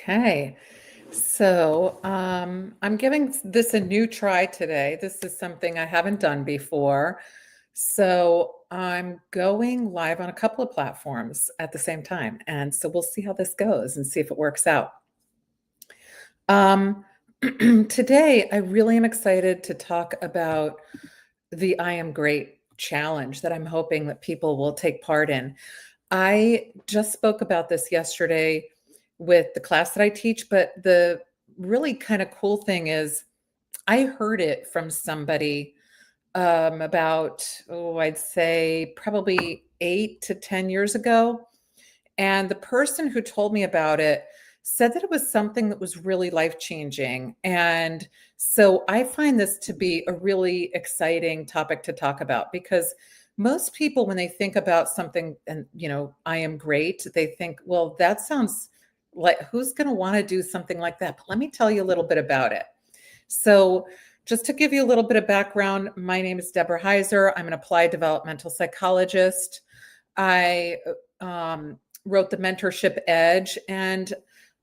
Okay. I'm giving this a new try today. This is something I haven't done before. So, I'm going live on a couple of platforms at the same time. And so we'll see how this goes and see if it works out. Um, Today, I really am excited to talk about the I Am Great challenge that I'm hoping that people will take part in. I just spoke about this yesterday with the class that I teach, but the really kind of cool thing is I heard it from somebody about, I'd say probably 8 to 10 years ago. And the person who told me about it said that it was something that was really life changing. And so I find this to be a really exciting topic to talk about because most people, when they think about something and, I am great, they think, well, that sounds like who's going to want to do something like that? But let me tell you a little bit about it. So, just to give you a little bit of background, my name is Deborah Heiser. I'm an applied developmental psychologist. I wrote the Mentorship Edge, and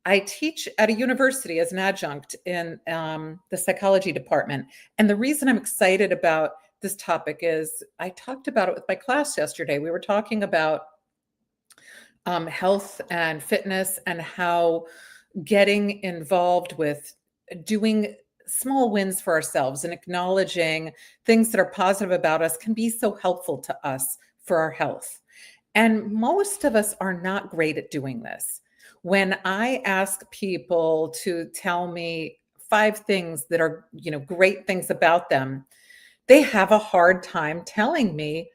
I teach at a university as an adjunct in the psychology department. And the reason I'm excited about this topic is I talked about it with my class yesterday. We were talking about health and fitness and how getting involved with doing small wins for ourselves and acknowledging things that are positive about us can be so helpful to us for our health. And most of us are not great at doing this. When I ask people to tell me 5 things that are, great things about them, they have a hard time telling me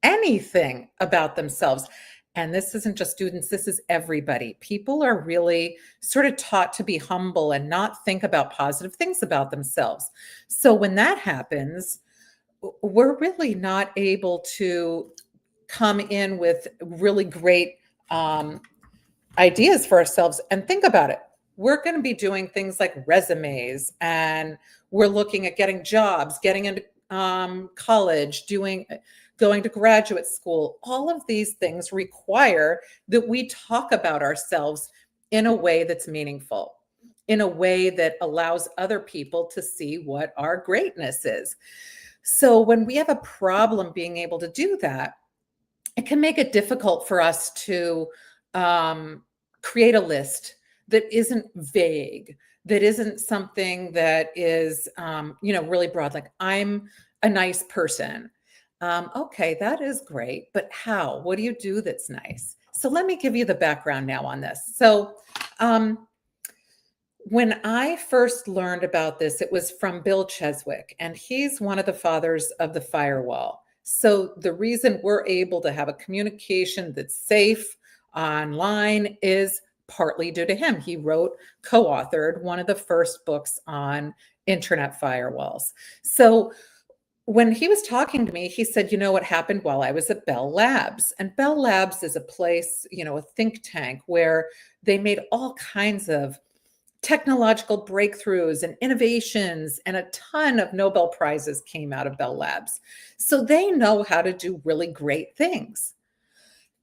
anything about themselves. And this isn't just students, this is everybody. People are really sort of taught to be humble and not think about positive things about themselves. So when that happens, we're really not able to come in with really great ideas for ourselves. And think about it. We're going to be doing things like resumes, and we're looking at getting jobs, getting into college, going to graduate school. All of these things require that we talk about ourselves in a way that's meaningful, in a way that allows other people to see what our greatness is. So when we have a problem being able to do that, it can make it difficult for us to create a list that isn't vague, that isn't something that is, really broad. Like, I'm a nice person. Okay, that is great, but how? What do you do that's nice? So let me give you the background now on this. So when I first learned about this, it was from Bill Cheswick, and he's one of the fathers of the firewall. So the reason we're able to have a communication that's safe online is partly due to him. He co-authored one of the first books on internet firewalls. So when he was talking to me, he said, you know what happened while I was at Bell Labs? And Bell Labs is a place, a think tank where they made all kinds of technological breakthroughs and innovations, and a ton of Nobel Prizes came out of Bell Labs. So they know how to do really great things.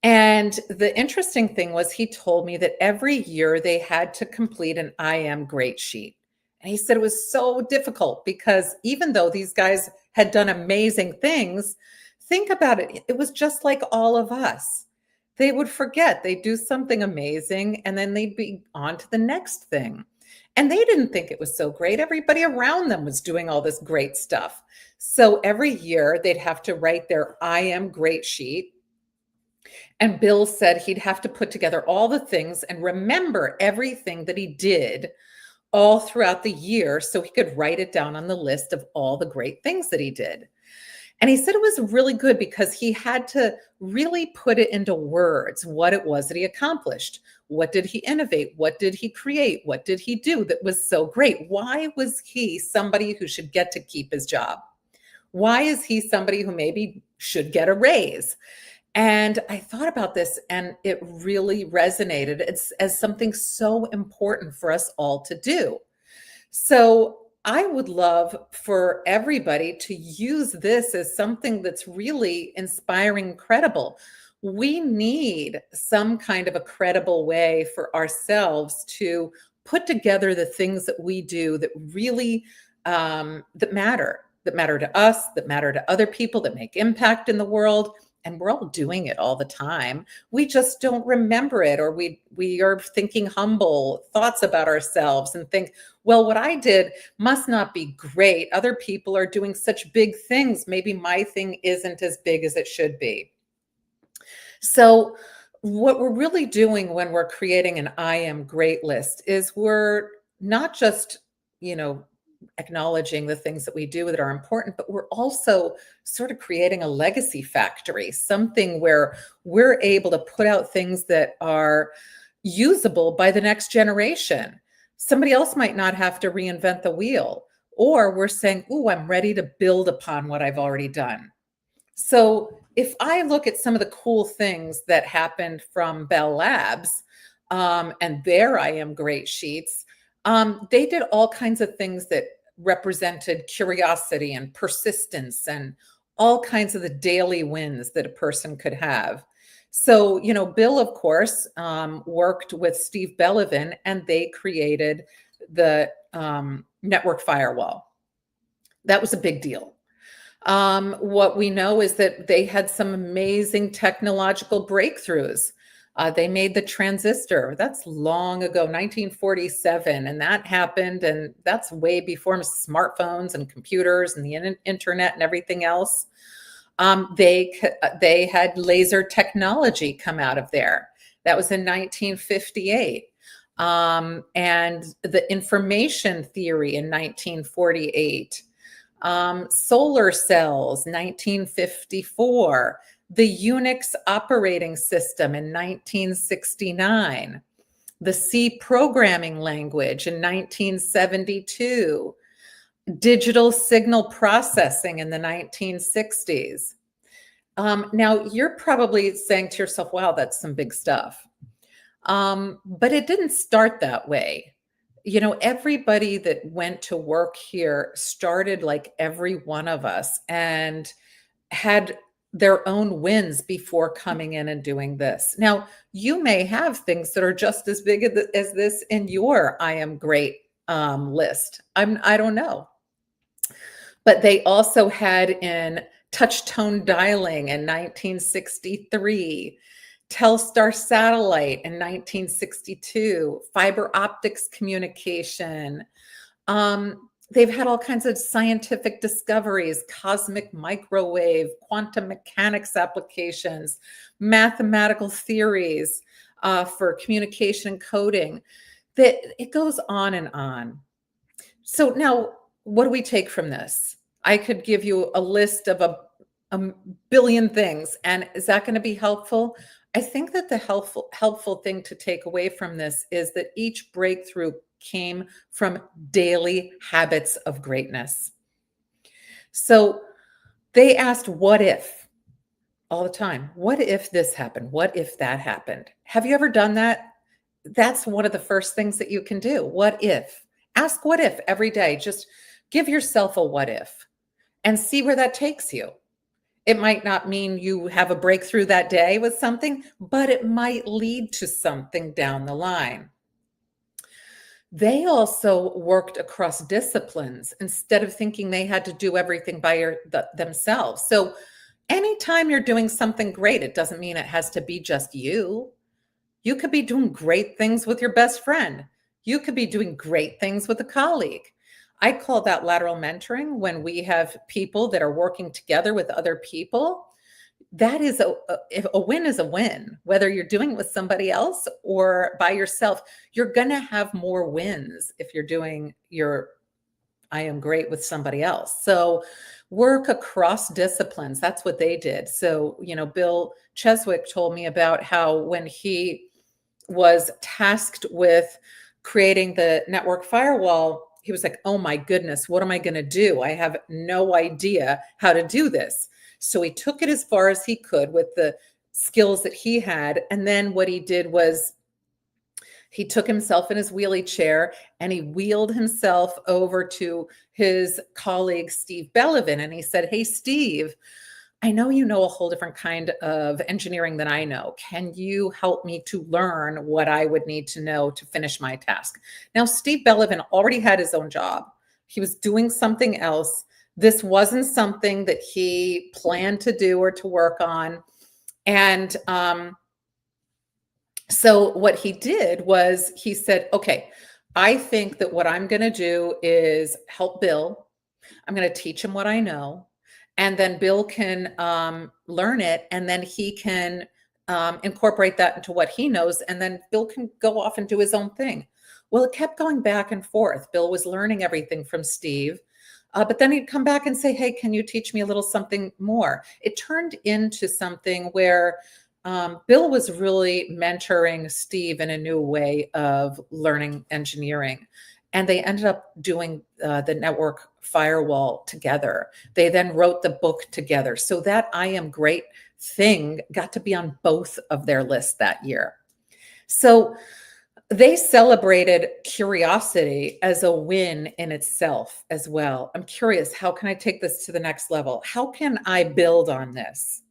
And the interesting thing was he told me that every year they had to complete an I am great sheet. And he said it was so difficult because even though these guys had done amazing things, think about it. It was just like all of us. They would forget, they'd do something amazing, and then they'd be on to the next thing. And they didn't think it was so great. Everybody around them was doing all this great stuff. So every year they'd have to write their I am great sheet. And Bill said he'd have to put together all the things and remember everything that he did all throughout the year so he could write it down on the list of all the great things that he did. And he said it was really good because he had to really put it into words, what it was that he accomplished. What did he innovate? What did he create? What did he do that was so great? Why was he somebody who should get to keep his job? Why is he somebody who maybe should get a raise? And I thought about this and it really resonated. It's as something so important for us all to do. So I would love for everybody to use this as something that's really inspiring, credible. We need some kind of a credible way for ourselves to put together the things that we do that really that matter to us, that matter to other people, that make impact in the world. And we're all doing it all the time. We just don't remember it, or we are thinking humble thoughts about ourselves and think, well, what I did must not be great. Other people are doing such big things. Maybe my thing isn't as big as it should be. So what we're really doing when we're creating an I am great list is we're not just, you know, acknowledging the things that we do that are important, but we're also sort of creating a legacy factory, something where we're able to put out things that are usable by the next generation. Somebody else might not have to reinvent the wheel, or we're saying, "Ooh, I'm ready to build upon what I've already done." So if I look at some of the cool things that happened from Bell Labs, and their I Am Great sheets, they did all kinds of things that represented curiosity and persistence and all kinds of the daily wins that a person could have. So, you know, Bill, of course, worked with Steve Bellevin, and they created the network firewall. That was a big deal. What we know is that they had some amazing technological breakthroughs. They made the transistor. That's long ago, 1947, and that happened, and that's way before smartphones and computers and the internet and everything else. They had laser technology come out of there. That was in 1958. And the information theory in 1948. Solar cells, 1954, the Unix operating system in 1969, the C programming language in 1972, digital signal processing in the 1960s. Now, you're probably saying to yourself, wow, that's some big stuff. But it didn't start that way. You know, everybody that went to work here started like every one of us and had their own wins before coming in and doing this. Now, you may have things that are just as big as this in your I am great list. I don't know. But they also had in touch tone dialing in 1963, Telstar satellite in 1962, fiber optics communication. They've had all kinds of scientific discoveries, cosmic microwave, quantum mechanics applications, mathematical theories for communication and coding. That it goes on and on. So now, what do we take from this? I could give you a list of a billion things, and is that going to be helpful? I think that the helpful thing to take away from this is that each breakthrough came from daily habits of greatness. So they asked, what if? All the time. What if this happened? What if that happened? Have you ever done that? That's one of the first things that you can do. What if? Ask what if every day. Just give yourself a what if and see where that takes you. It might not mean you have a breakthrough that day with something, but it might lead to something down the line. They also worked across disciplines instead of thinking they had to do everything by themselves. So anytime you're doing something great, it doesn't mean it has to be just you. You could be doing great things with your best friend. You could be doing great things with a colleague. I call that lateral mentoring, when we have people that are working together with other people. That is a win is a win, whether you're doing it with somebody else or by yourself. You're going to have more wins if you're doing your I am great with somebody else. So work across disciplines. That's what they did. So, you know, Bill Cheswick told me about how when he was tasked with creating the network firewall, he was like, oh my goodness, what am I going to do? I have no idea how to do this. So he took it as far as he could with the skills that he had. And then what he did was he took himself in his wheelie chair and he wheeled himself over to his colleague, Steve Bellevin. And he said, hey, Steve, I know you know a whole different kind of engineering than I know. Can you help me to learn what I would need to know to finish my task? Now, Steve Bellevin already had his own job. He was doing something else. This wasn't something that he planned to do or to work on. And so what he did was he said, okay, I think that what I'm going to do is help Bill. I'm going to teach him what I know. And then Bill can learn it, and then he can incorporate that into what he knows. And then Bill can go off and do his own thing. Well, it kept going back and forth. Bill was learning everything from Steve. But then he'd come back and say, hey, can you teach me a little something more? It turned into something where Bill was really mentoring Steve in a new way of learning engineering. And they ended up doing the network firewall together. They then wrote the book together. So that I Am Great thing got to be on both of their lists that year. So they celebrated curiosity as a win in itself as well. I'm curious, how can I take this to the next level? How can I build on this?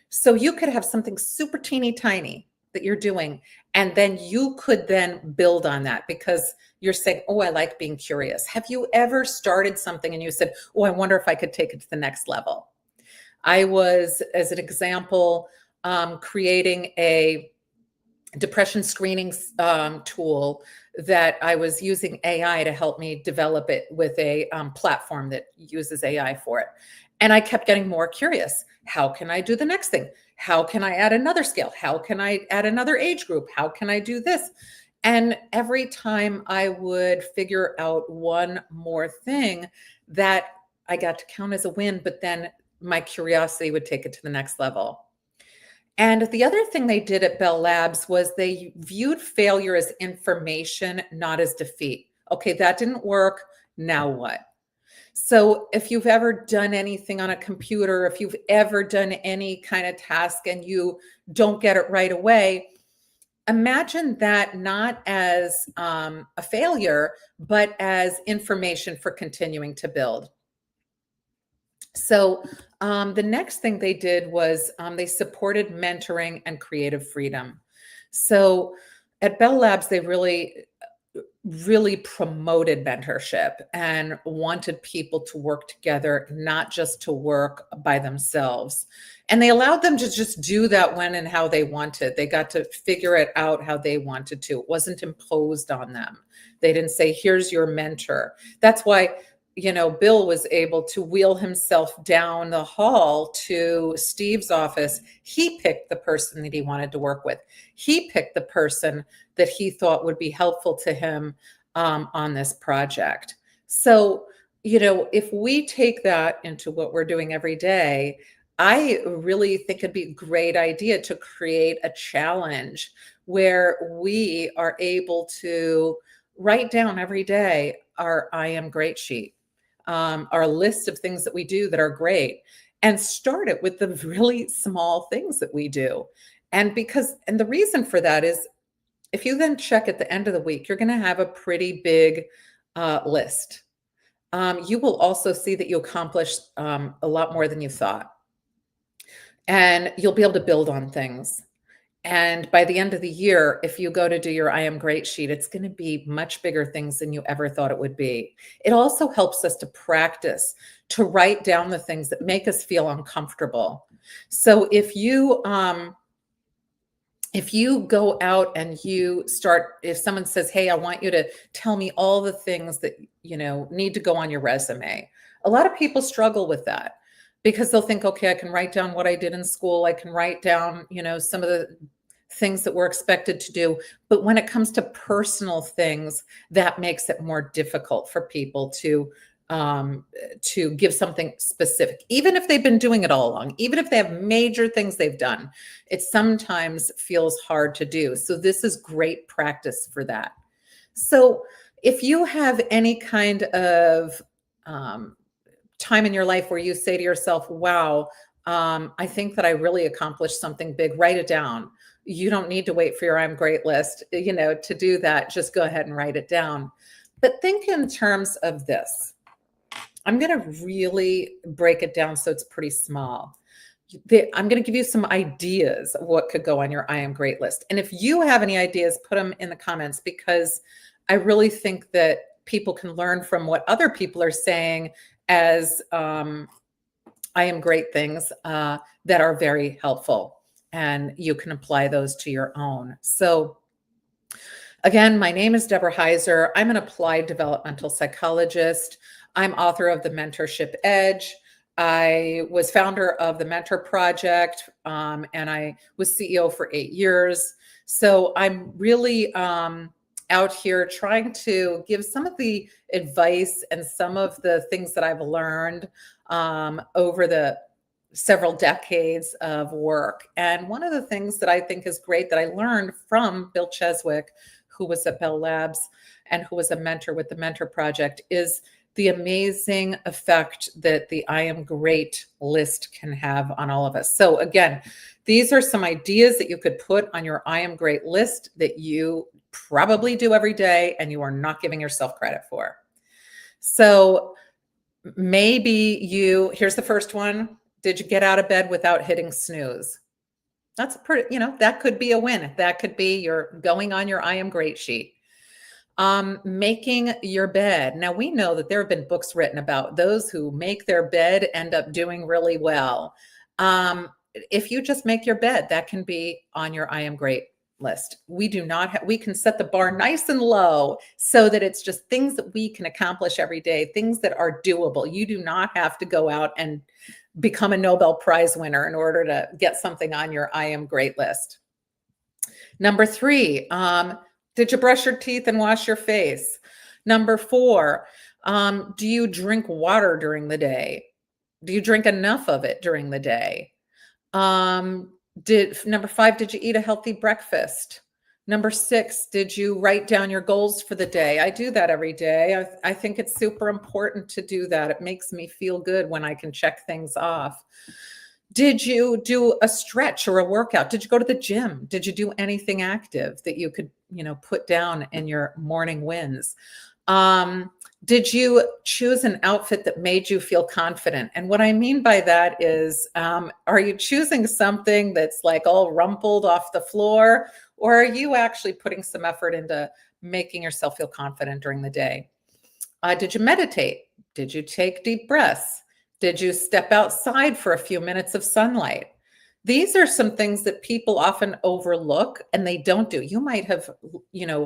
So you could have something super teeny tiny that you're doing, and then you could then build on that because you're saying, oh, I like being curious. Have you ever started something and you said, oh, I wonder if I could take it to the next level? I was, as an example, creating a depression screening tool that I was using AI to help me develop it with a platform that uses AI for it. And I kept getting more curious. How can I do the next thing? How can I add another scale? How can I add another age group? How can I do this? And every time I would figure out one more thing, that I got to count as a win, but then my curiosity would take it to the next level. And the other thing they did at Bell Labs was they viewed failure as information, not as defeat. Okay, that didn't work. Now what? So if you've ever done anything on a computer, if you've ever done any kind of task and you don't get it right away, imagine that not as a failure, but as information for continuing to build. So the next thing they did was they supported mentoring and creative freedom. So at Bell Labs, they really promoted mentorship and wanted people to work together, not just to work by themselves. And they allowed them to just do that when and how they wanted. They got to figure it out how they wanted to. It wasn't imposed on them. They didn't say, here's your mentor. That's why, Bill was able to wheel himself down the hall to Steve's office. He picked the person that he wanted to work with. He picked the person that he thought would be helpful to him on this project. So, if we take that into what we're doing every day, I really think it'd be a great idea to create a challenge where we are able to write down every day our I Am Great sheet, our list of things that we do that are great, and start it with the really small things that we do. And the reason for that is if you then check at the end of the week, you're going to have a pretty big list. You will also see that you accomplished a lot more than you thought. And you'll be able to build on things. And by the end of the year, if you go to do your I Am Great sheet, it's going to be much bigger things than you ever thought it would be. It also helps us to practice, to write down the things that make us feel uncomfortable. So if you go out and if someone says, hey, I want you to tell me all the things that, need to go on your resume. A lot of people struggle with that because they'll think, okay, I can write down what I did in school. I can write down, some of the things that we're expected to do. But when it comes to personal things, that makes it more difficult for people to give something specific, even if they've been doing it all along, even if they have major things they've done, it sometimes feels hard to do. So this is great practice for that. So if you have any kind of time in your life where you say to yourself, wow, I think that I really accomplished something big, write it down. You don't need to wait for your I'm Great list, to do that. Just go ahead and write it down. But think in terms of this. I'm going to really break it down so it's pretty small. I'm going to give you some ideas of what could go on your I am great list. And if you have any ideas, put them in the comments, because I really think that people can learn from what other people are saying as I am great things that are very helpful. And you can apply those to your own. So again, my name is Deborah Heiser. I'm an applied developmental psychologist. I'm author of The Mentorship Edge. I was founder of the Mentor Project, and I was CEO for 8 years. So I'm really out here trying to give some of the advice and some of the things that I've learned over the several decades of work. And one of the things that I think is great that I learned from Bill Cheswick, who was at Bell Labs and who was a mentor with the Mentor Project, is the amazing effect that the I am great list can have on all of us. So again, these are some ideas that you could put on your I am great list that you probably do every day and you are not giving yourself credit for. So maybe here's the first one. Did you get out of bed without hitting snooze? That's pretty, that could be a win. That could be your going on your I am great sheet. Making your bed. Now we know that there have been books written about those who make their bed end up doing really well. If you just make your bed, that can be on your I am great list. We can set the bar nice and low so that it's just things that we can accomplish every day, things that are doable. You do not have to go out and become a Nobel Prize winner in order to get something on your I am great list. Number 3, did you brush your teeth and wash your face? Number 4, do you drink water during the day? Do you drink enough of it during the day? Number 5, did you eat a healthy breakfast? Number 6, did you write down your goals for the day? I do that every day. I think it's super important to do that. It makes me feel good when I can check things off. Did you do a stretch or a workout? Did you go to the gym? Did you do anything active that you could, put down in your morning wins? Did you choose an outfit that made you feel confident? And what I mean by that is, are you choosing something that's like all rumpled off the floor, or are you actually putting some effort into making yourself feel confident during the day? Did you meditate? Did you take deep breaths? Did you step outside for a few minutes of sunlight? These are some things that people often overlook and they don't do. You might have,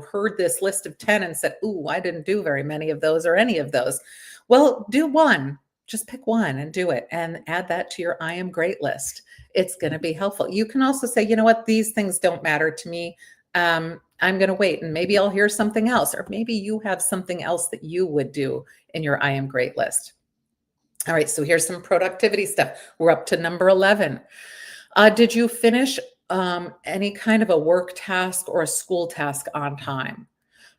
heard this list of 10 and said, "Ooh, I didn't do very many of those or any of those." Well, do one. Just pick one and do it and add that to your I am great list. It's going to be helpful. You can also say, you know what, these things don't matter to me. I'm going to wait and maybe I'll hear something else, or maybe you have something else that you would do in your I am great list. All right, so here's some productivity stuff. We're up to number 11. Did you finish any kind of a work task or a school task on time?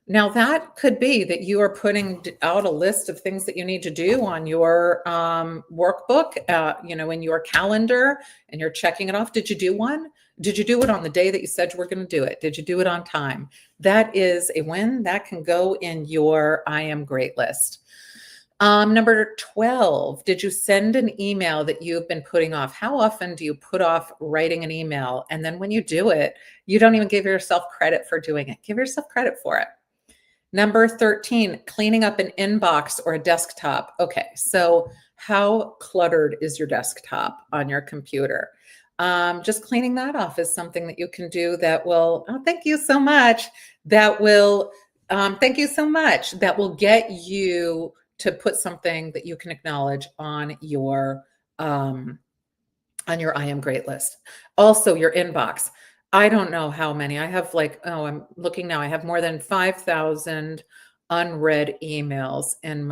Now, that could be that you are putting out a list of things that you need to do on your workbook, in your calendar, and you're checking it off. Did you do one? Did you do it on the day that you said you were going to do it? Did you do it on time? That is a win. That can go in your I am great list. Number 12, did you send an email that you've been putting off? How often do you put off writing an email? And then when you do it, you don't even give yourself credit for doing it. Give yourself credit for it. Number 13, cleaning up an inbox or a desktop. Okay, so how cluttered is your desktop on your computer? Just cleaning that off is something that you can do that will, thank you so much. Thank you so much. That will get you to put something that you can acknowledge on your I am great list. Also, your inbox. I don't know how many. I have I'm looking now. I have more than 5,000 unread emails in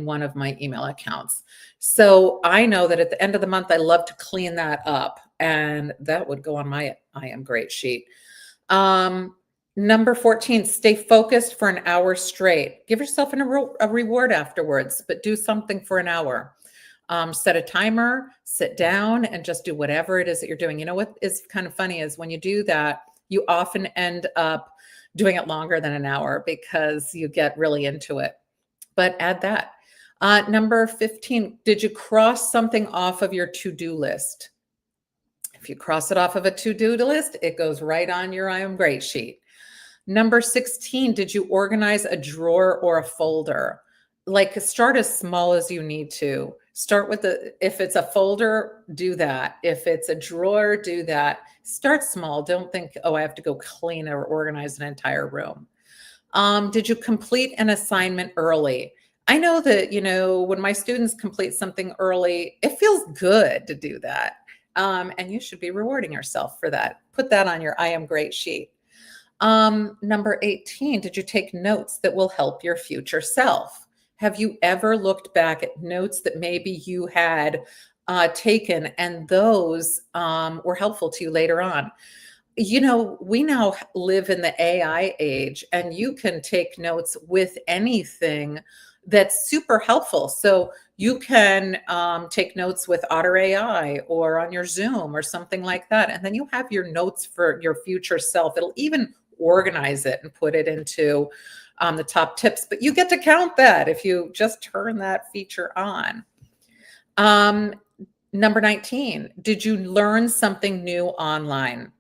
one of my email accounts. So I know that at the end of the month, I love to clean that up, and that would go on my I am great sheet. Number 14, stay focused for an hour straight. Give yourself a reward afterwards, but do something for an hour. Set a timer, sit down, and just do whatever it is that you're doing. You know what is kind of funny is when you do that, you often end up doing it longer than an hour because you get really into it. But add that. Number 15, did you cross something off of your to-do list? If you cross it off of a to-do list, it goes right on your I am great sheet. Number 16, did you organize a drawer or a folder? Like start as small as you need to. Start with if it's a folder, do that. If it's a drawer, do that. Start small. Don't think, oh, I have to go clean or organize an entire room. Did you complete an assignment early? I know that, when my students complete something early, it feels good to do that. And you should be rewarding yourself for that. Put that on your I am great sheet. Number 18, did you take notes that will help your future self? Have you ever looked back at notes that maybe you had taken and those were helpful to you later on? We now live in the AI age, and you can take notes with anything that's super helpful. So you can take notes with Otter AI or on your Zoom or something like that. And then you have your notes for your future self. It'll even organize it and put it into the top tips. But you get to count that if you just turn that feature on. Number 19, did you learn something new online?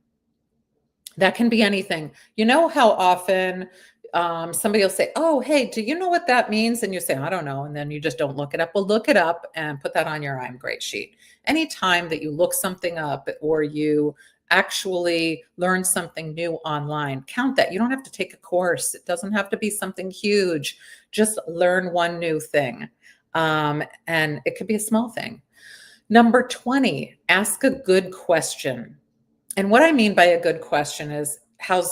That can be anything. You know how often somebody will say, oh, hey, do you know what that means? And you say, I don't know. And then you just don't look it up. Well, look it up and put that on your I'm great sheet. Anytime that you look something up or you actually learn something new online, count that. You don't have to take a course. It doesn't have to be something huge. Just learn one new thing. And it could be a small thing. Number 20, ask a good question. And what I mean by a good question is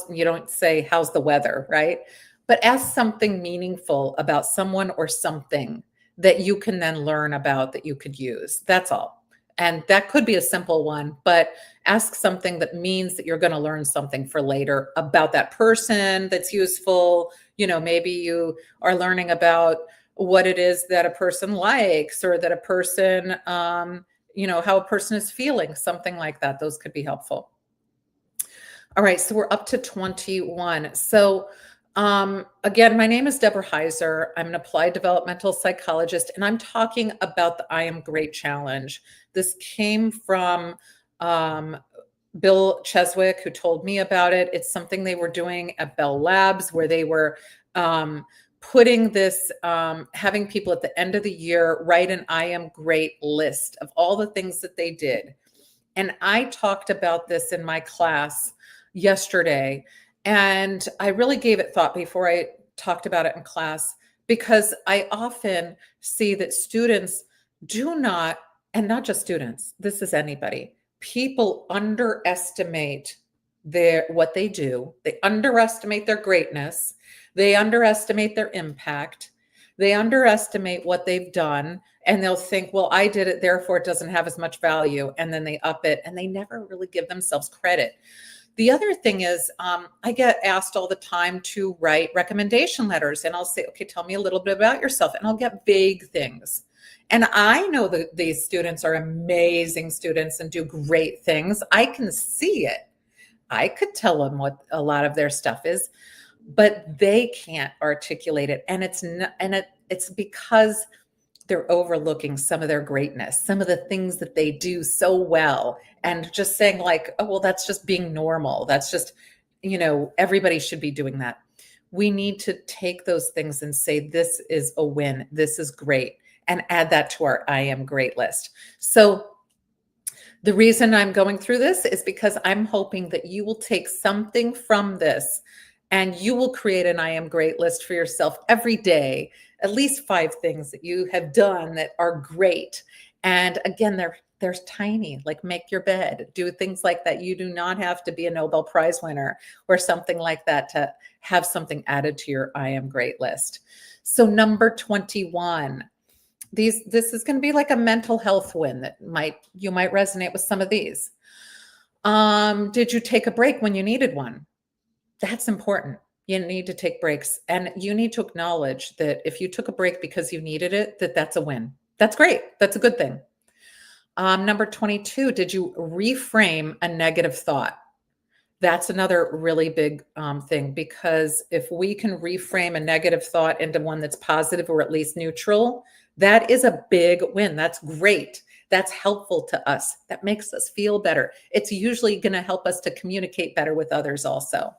you don't say, how's the weather, right? But ask something meaningful about someone or something that you can then learn about that you could use. That's all. And that could be a simple one, but ask something that means that you're going to learn something for later about that person that's useful. Maybe you are learning about what it is that a person likes or that a person, how a person is feeling, something like that. Those could be helpful. All right, so we're up to 21. So again, my name is Deborah Heiser. I'm an applied developmental psychologist, and I'm talking about the I Am Great Challenge. This came from Bill Cheswick, who told me about it. It's something they were doing at Bell Labs, where they were putting this, having people at the end of the year write an I Am Great list of all the things that they did. And I talked about this in my class yesterday, and I really gave it thought before I talked about it in class, because I often see that students do not, and not just students, this is anybody, people underestimate what they do. They underestimate their greatness. They underestimate their impact. They underestimate what they've done, and they'll think, well, I did it, therefore it doesn't have as much value. And then they up it, and they never really give themselves credit. The other thing is, I get asked all the time to write recommendation letters, and I'll say, okay, tell me a little bit about yourself. And I'll get vague things. And I know that these students are amazing students and do great things. I can see it. I could tell them what a lot of their stuff is, but they can't articulate it. And it's because they're overlooking some of their greatness, some of the things that they do so well, and just saying like, oh, well, that's just being normal. That's just, everybody should be doing that. We need to take those things and say, this is a win. This is great. And add that to our I am great list. So the reason I'm going through this is because I'm hoping that you will take something from this and you will create an I am great list for yourself every day, at least 5 things that you have done that are great. And again, they're tiny, like make your bed, do things like that. You do not have to be a Nobel Prize winner or something like that to have something added to your I am great list. So number 21, this is going to be like a mental health win that you might resonate with some of these. Did you take a break when you needed one? That's important. You need to take breaks, and you need to acknowledge that if you took a break because you needed it, that's a win. That's great. That's a good thing. Number 22, did you reframe a negative thought? That's another really big thing, because if we can reframe a negative thought into one that's positive or at least neutral, That is a big win. That's great. That's helpful to us. That makes us feel better. It's usually going to help us to communicate better with others also.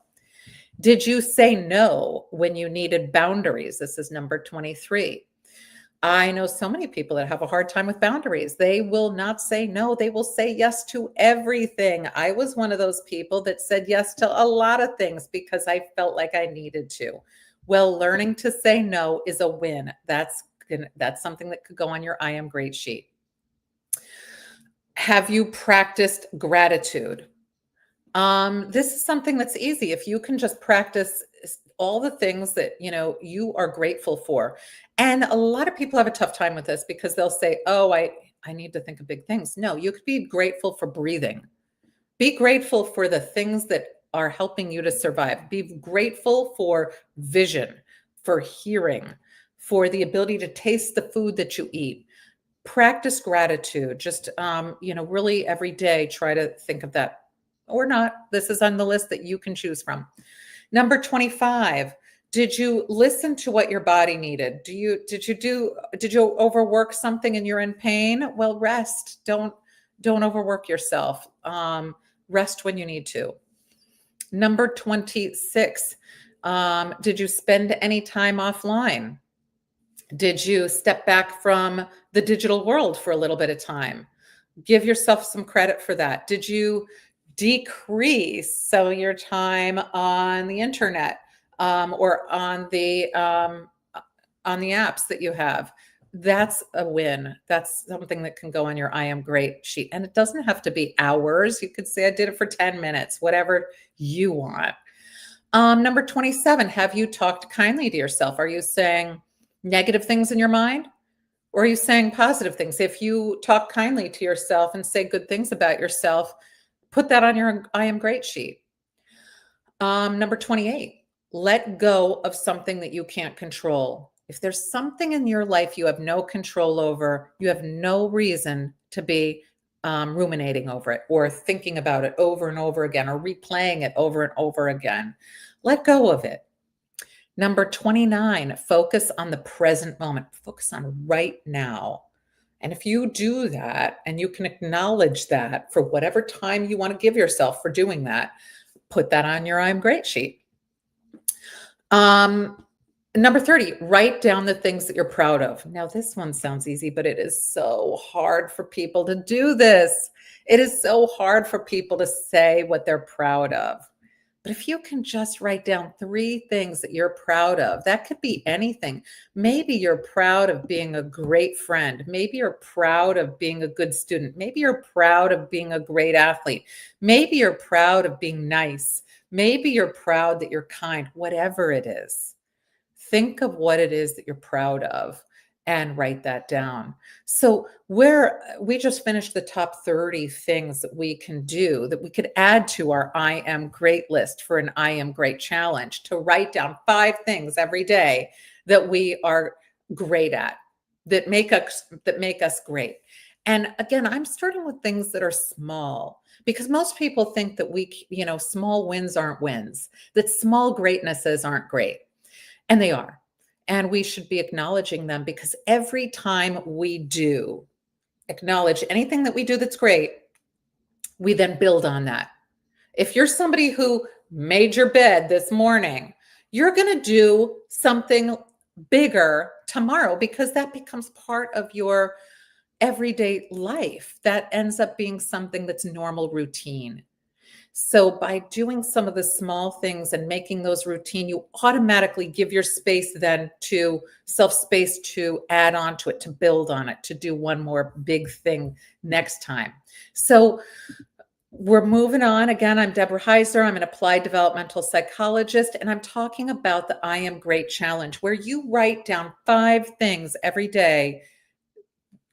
Did you say no when you needed boundaries? This is number 23. I know so many people that have a hard time with boundaries. They will not say no. They will say yes to everything. I was one of those people that said yes to a lot of things because I felt like I needed to. Well, learning to say no is a win. That's something that could go on your I am great sheet. Have you practiced gratitude? This is something that's easy. If you can just practice all the things that, you are grateful for. And a lot of people have a tough time with this because they'll say, "Oh, I need to think of big things." No, you could be grateful for breathing. Be grateful for the things that are helping you to survive. Be grateful for vision, for hearing, for the ability to taste the food that you eat. Practice gratitude. Just, really every day, try to think of that or not. This is on the list that you can choose from. Number 25, did you listen to what your body needed? Did you overwork something and you're in pain? Well, rest. Don't overwork yourself. Rest when you need to. Number 26, did you spend any time offline? Did you step back from the digital world for a little bit of time? Give yourself some credit for that. Did you decrease some of your time on the internet, or on the apps that you have? That's a win. That's something that can go on your I am great sheet. And it doesn't have to be hours. You could say I did it for 10 minutes, whatever you want. Number 27, have you talked kindly to yourself? Are you saying negative things in your mind? Or are you saying positive things? If you talk kindly to yourself and say good things about yourself, put that on your I am great sheet. Number 28, let go of something that you can't control. If there's something in your life you have no control over, you have no reason to be ruminating over it or thinking about it over and over again or replaying it over and over again. Let go of it. Number 29, focus on the present moment. Focus on right now. And if you do that and you can acknowledge that for whatever time you want to give yourself for doing that, put that on your I'm great sheet. Number 30, write down the things that you're proud of. Now, this one sounds easy, but it is so hard for people to do this. It is so hard for people to say what they're proud of. But if you can just write down 3 things that you're proud of, that could be anything. Maybe you're proud of being a great friend. Maybe you're proud of being a good student. Maybe you're proud of being a great athlete. Maybe you're proud of being nice. Maybe you're proud that you're kind. Whatever it is, think of what it is that you're proud of and write that down. So we just finished the top 30 things that we can do that we could add to our I am great list for an I am great challenge, to write down 5 things every day that we are great at, that make us great. And again, I'm starting with things that are small because most people think that small wins aren't wins, that small greatnesses aren't great. And they are. And we should be acknowledging them because every time we do acknowledge anything that we do that's great, we then build on that. If you're somebody who made your bed this morning, you're going to do something bigger tomorrow because that becomes part of your everyday life. That ends up being something that's normal routine. So by doing some of the small things and making those routine, you automatically give your space then to self-space to add on to it, to build on it, to do one more big thing next time. So we're moving on. Again, I'm Deborah Heiser. I'm an applied developmental psychologist, and I'm talking about the I Am Great Challenge, where you write down 5 things every day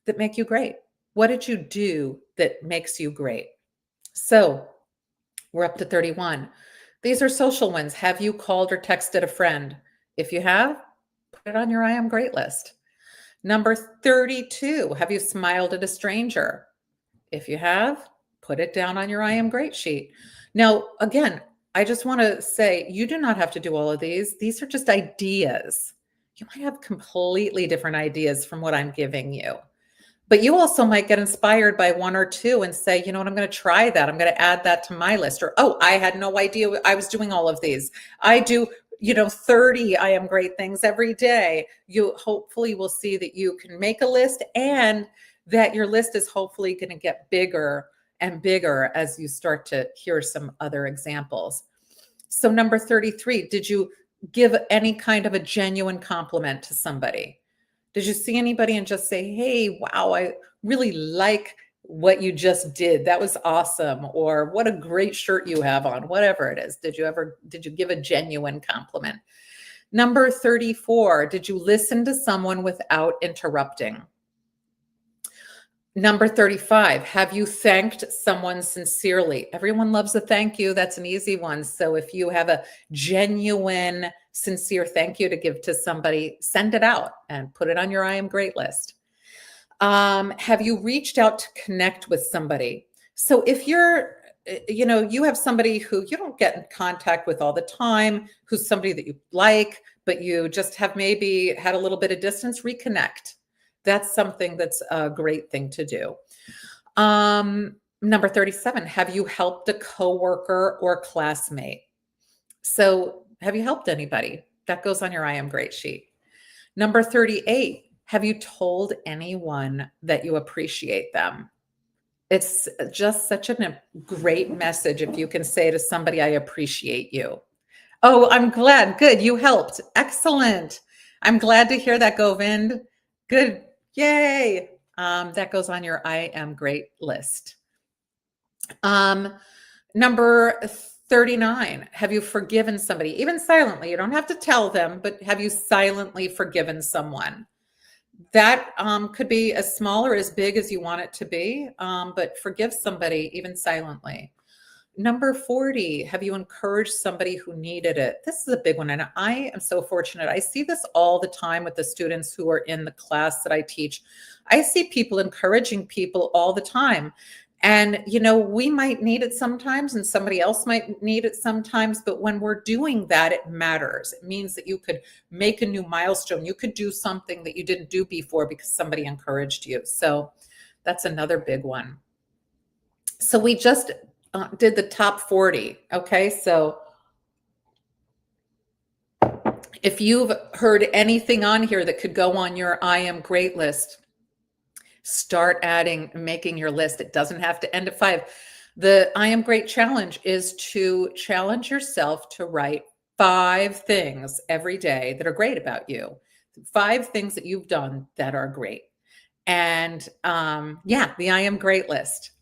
that make you great. What did you do that makes you great? So we're up to 31. These are social wins. Have you called or texted a friend? If you have, put it on your I am great list. Number 32, have you smiled at a stranger? If you have, put it down on your I am great sheet. Now, again, I just want to say you do not have to do all of these. These are just ideas. You might have completely different ideas from what I'm giving you. But you also might get inspired by one or two and say, you know what, I'm going to try that. I'm going to add that to my list. Or, oh, I had no idea I was doing all of these. I do, 30 I am great things every day. You hopefully will see that you can make a list and that your list is hopefully going to get bigger and bigger as you start to hear some other examples. So number 33, did you give any kind of a genuine compliment to somebody? Did you see anybody and just say, hey, wow, I really like what you just did. That was awesome. Or what a great shirt you have on, whatever it is. Did you give a genuine compliment? Number 34, did you listen to someone without interrupting? Number 35, have you thanked someone sincerely? Everyone loves a thank you. That's an easy one. So if you have a genuine, sincere thank you to give to somebody, send it out and put it on your I am great list. Have you reached out to connect with somebody? So if you're, you have somebody who you don't get in contact with all the time, who's somebody that you like, but you just have maybe had a little bit of distance, reconnect. That's something that's a great thing to do. Number 37, have you helped a coworker or classmate? So have you helped anybody? That goes on your I am great sheet. Number 38, have you told anyone that you appreciate them? It's just such a great message if you can say to somebody, I appreciate you. Oh, I'm glad. Good. You helped. Excellent. I'm glad to hear that, Govind. Good. Yay. That goes on your I am great list. Number 39, have you forgiven somebody, even silently? You don't have to tell them, but have you silently forgiven someone? That could be as small or as big as you want it to be, but forgive somebody even silently. Number 40, have you encouraged somebody who needed it? This is a big one. And I am so fortunate. I see this all the time with the students who are in the class that I teach. I see people encouraging people all the time. And, we might need it sometimes and somebody else might need it sometimes. But when we're doing that, it matters. It means that you could make a new milestone. You could do something that you didn't do before because somebody encouraged you. So that's another big one. So we just did the top 40. Okay. So if you've heard anything on here that could go on your I am great list, start making your list. It doesn't have to end at 5. The I am great challenge is to challenge yourself to write 5 things every day that are great about you. 5 things that you've done that are great. And the I am great list.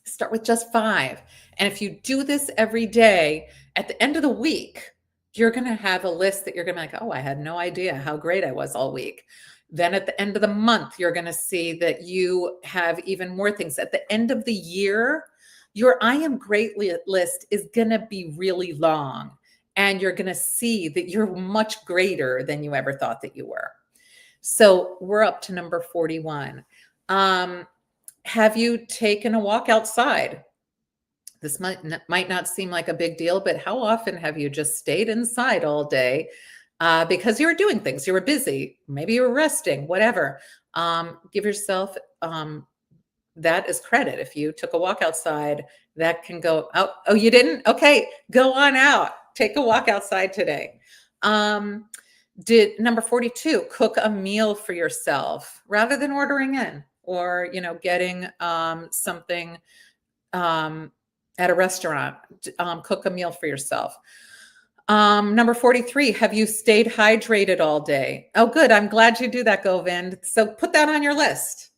Start with just 5. And if you do this every day, at the end of the week, you're going to have a list that you're going to be like, oh, I had no idea how great I was all week. Then at the end of the month, you're going to see that you have even more things. At the end of the year, your I am great list is going to be really long. And you're going to see that you're much greater than you ever thought that you were. So we're up to number 41. Have you taken a walk outside? This might not seem like a big deal, but how often have you just stayed inside all day because you were doing things, you were busy, maybe you were resting, whatever. Give yourself that as credit. If you took a walk outside, that can go out. Oh, you didn't? Okay, go on out. Take a walk outside today. Did number 42, cook a meal for yourself rather than ordering in or, getting something at a restaurant, cook a meal for yourself. Number 43, have you stayed hydrated all day? Oh, good. I'm glad you do that, Govind. So put that on your list.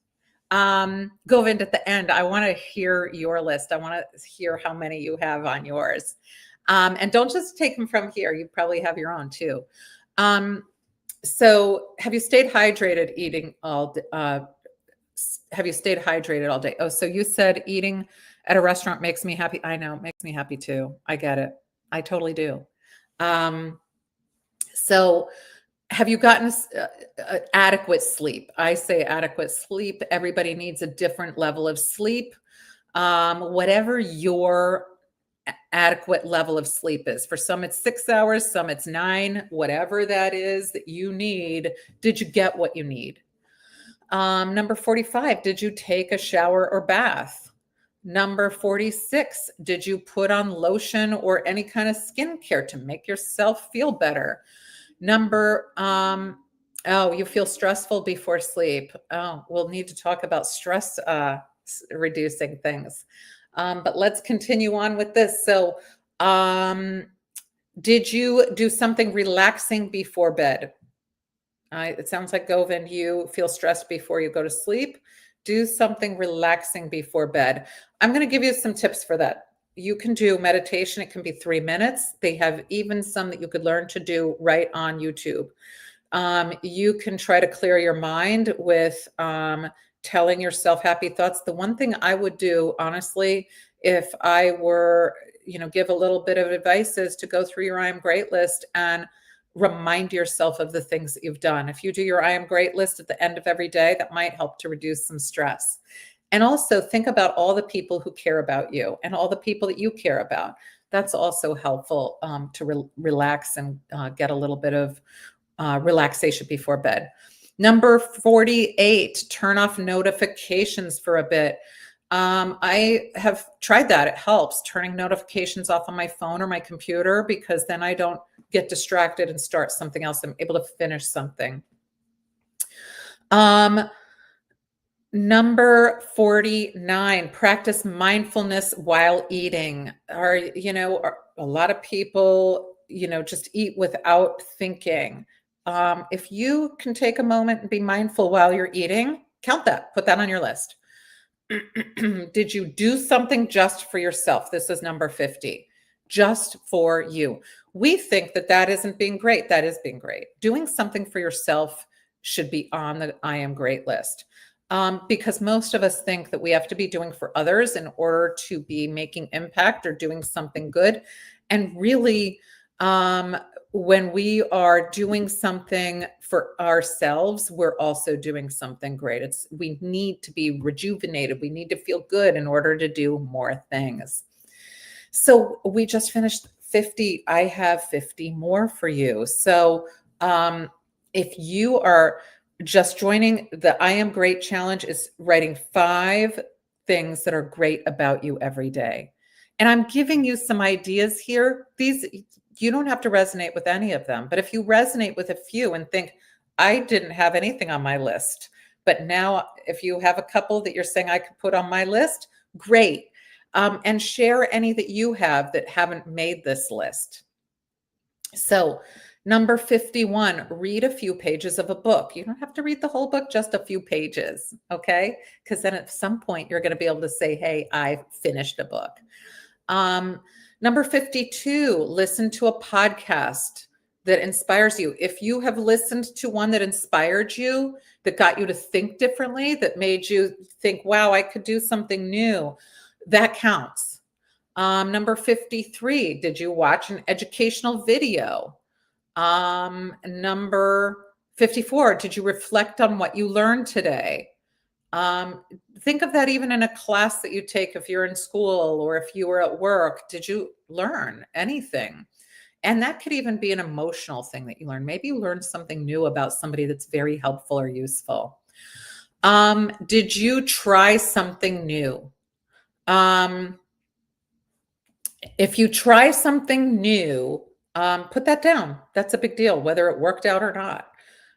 Govind, at the end, I want to hear your list. I want to hear how many you have on yours. And don't just take them from here. You probably have your own too. So have you stayed hydrated have you stayed hydrated all day? Oh, so you said eating at a restaurant makes me happy. I know, it makes me happy too. I get it. I totally do. So have you gotten adequate sleep? I say adequate sleep. Everybody needs a different level of sleep. Whatever your adequate level of sleep is. For some, it's 6 hours, some it's 9, whatever that is that you need. Did you get what you need? Number 45, did you take a shower or bath? Number 46, did you put on lotion or any kind of skincare to make yourself feel better? Oh, you feel stressful before sleep. Oh, we'll need to talk about stress reducing things. But let's continue on with this. So, did you do something relaxing before bed? It sounds like, Govind, you feel stressed before you go to sleep. Do something relaxing before bed. I'm going to give you some tips for that. You can do meditation. It can be 3 minutes. They have even some that you could learn to do right on YouTube. You can try to clear your mind with telling yourself happy thoughts. The one thing I would do, honestly, if I were, give a little bit of advice, is to go through your I am great list and remind yourself of the things that you've done. If you do your I am great list at the end of every day, that might help to reduce some stress. And also think about all the people who care about you and all the people that you care about. That's also helpful to relax and get a little bit of relaxation before bed. Number 48, turn off notifications for a bit. I have tried that. It helps, turning notifications off on my phone or my computer, because then I don't get distracted and start something else. I'm able to finish something. Number 49, practice mindfulness while eating. A lot of people, just eat without thinking. If you can take a moment and be mindful while you're eating, count that, put that on your list. Did you do something just for yourself? This is number 50, just for you. We think that isn't being great. That is being great. Doing something for yourself should be on the I am great list. Because most of us think that we have to be doing for others in order to be making impact or doing something good. And really, when we are doing something for ourselves, we're also doing something great. We need to be rejuvenated. We need to feel good in order to do more things. So we just finished 50. I have 50 more for you. So if you are just joining, the I Am Great Challenge is writing 5 things that are great about you every day. And I'm giving you some ideas here. You don't have to resonate with any of them, but if you resonate with a few and think, I didn't have anything on my list, but now if you have a couple that you're saying I could put on my list, great. And share any that you have that haven't made this list. So number 51, read a few pages of a book. You don't have to read the whole book, just a few pages, okay? Because then at some point you're going to be able to say, hey, I finished a book. Number 52, listen to a podcast that inspires you. If you have listened to one that inspired you, that got you to think differently, that made you think, wow, I could do something new, that counts. Number 53, did you watch an educational video? Number 54, did you reflect on what you learned today? Think of that even in a class that you take if you're in school or if you were at work. Did you learn anything? And that could even be an emotional thing that you learn. Maybe you learned something new about somebody that's very helpful or useful. Did you try something new? If you try something new, put that down. That's a big deal, whether it worked out or not.